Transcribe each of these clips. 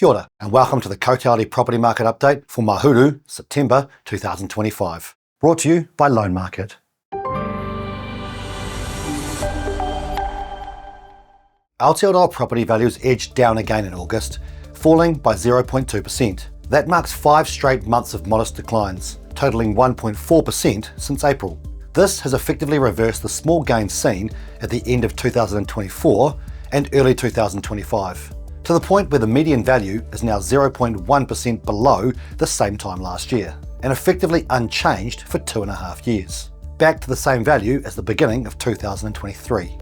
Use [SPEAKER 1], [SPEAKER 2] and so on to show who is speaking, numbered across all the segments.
[SPEAKER 1] Kia ora, and welcome to the Otality Property Market Update for Mahuru, September 2025. Brought to you by Loan Market. Aotearoa property values edged down again in August, falling by 0.2%. That marks 5 straight months of modest declines, totalling 1.4% since April. This has effectively reversed the small gains seen at the end of 2024 and early 2025. To the point where the median value is now 0.1% below the same time last year, and effectively unchanged for 2.5 years, back to the same value as the beginning of 2023.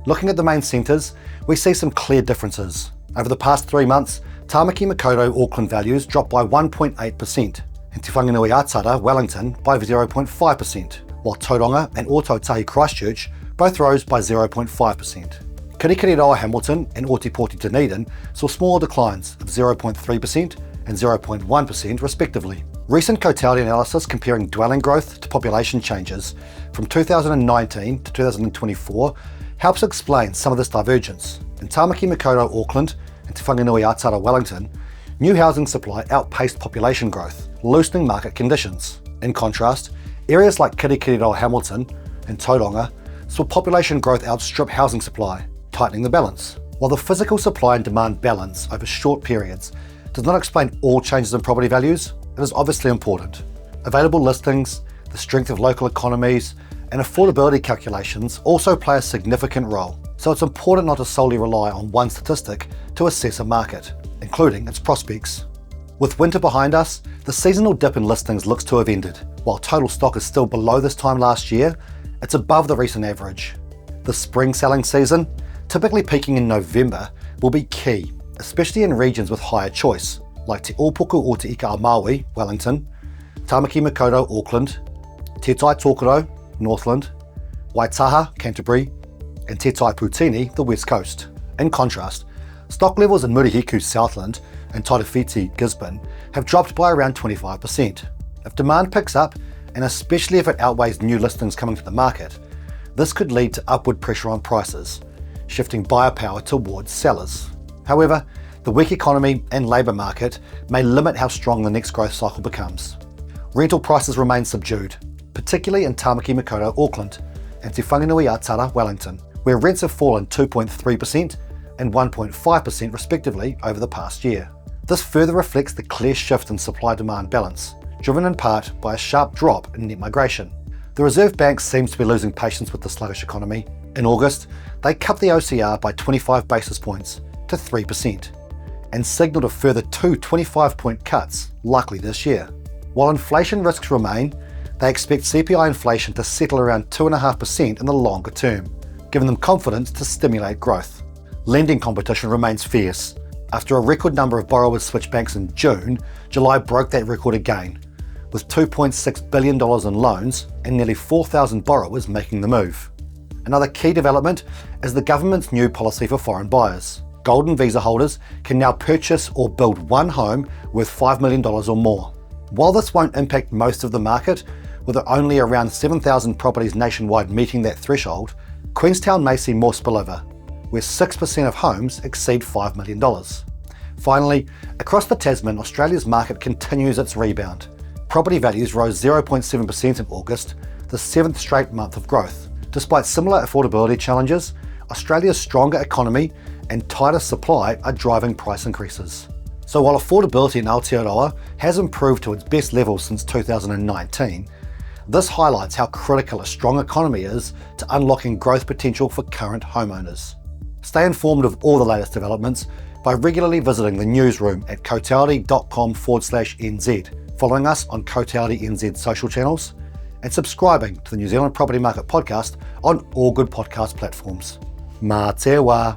[SPEAKER 1] Looking at the main centres, we see some clear differences. Over the past 3 months, Tāmaki Makaurau Auckland values dropped by 1.8%, and Te Whanganui-a-Tara Wellington by 0.5%, while Tauranga and Ōtautahi Christchurch both rose by 0.5%. Kirikiriroa Hamilton and Ōtepoti Dunedin saw smaller declines of 0.3% and 0.1% respectively. Recent Otality analysis comparing dwelling growth to population changes from 2019 to 2024 helps explain some of this divergence. In Tāmaki Makaurau Auckland and Te Whanganui-a-Tara Wellington, new housing supply outpaced population growth, loosening market conditions. In contrast, areas like Kirikiriroa Hamilton and Tauranga saw population growth outstrip housing supply, tightening the balance. While the physical supply and demand balance over short periods does not explain all changes in property values, it is obviously important. Available listings, the strength of local economies, and affordability calculations also play a significant role, so it's important not to solely rely on one statistic to assess a market, including its prospects. With winter behind us, the seasonal dip in listings looks to have ended. While total stock is still below this time last year, it's above the recent average. The spring selling season, typically peaking in November, will be key, especially in regions with higher choice, like Te Ōpuku o Te Ika a Maui, Wellington, Tāmaki Makaurau, Auckland, Te Tai Tōkaro, Northland, Waitaha, Canterbury, and Te Tai Putini, the West Coast. In contrast, stock levels in Murihiku, Southland, and Tairāwhiti, Gisborne, have dropped by around 25%. If demand picks up, and especially if it outweighs new listings coming to the market, this could lead to upward pressure on prices, shifting buyer power towards sellers. However, the weak economy and labour market may limit how strong the next growth cycle becomes. Rental prices remain subdued, particularly in Tāmaki Makaurau Auckland and Te Whanganui-a-Tara Wellington, where rents have fallen 2.3% and 1.5% respectively over the past year. This further reflects the clear shift in supply-demand balance, driven in part by a sharp drop in net migration. The Reserve Bank seems to be losing patience with the sluggish economy. In August, they cut the OCR by 25 basis points to 3% and signalled a further 2 25-point cuts likely this year. While inflation risks remain, they expect CPI inflation to settle around 2.5% in the longer term, giving them confidence to stimulate growth. Lending competition remains fierce. After a record number of borrowers switched banks in June, July broke that record again, with $2.6 billion in loans and nearly 4,000 borrowers making the move. Another key development is the government's new policy for foreign buyers. Golden visa holders can now purchase or build one home worth $5 million or more. While this won't impact most of the market, with only around 7,000 properties nationwide meeting that threshold, Queenstown may see more spillover, where 6% of homes exceed $5 million. Finally, across the Tasman, Australia's market continues its rebound. Property values rose 0.7% in August, the 7th straight month of growth. Despite similar affordability challenges, Australia's stronger economy and tighter supply are driving price increases. So while affordability in Aotearoa has improved to its best levels since 2019, this highlights how critical a strong economy is to unlocking growth potential for current homeowners. Stay informed of all the latest developments by regularly visiting the newsroom at otality.com/NZ, following us on Otality NZ social channels, and subscribing to the New Zealand Property Market Podcast on all good podcast platforms. Mā te wā.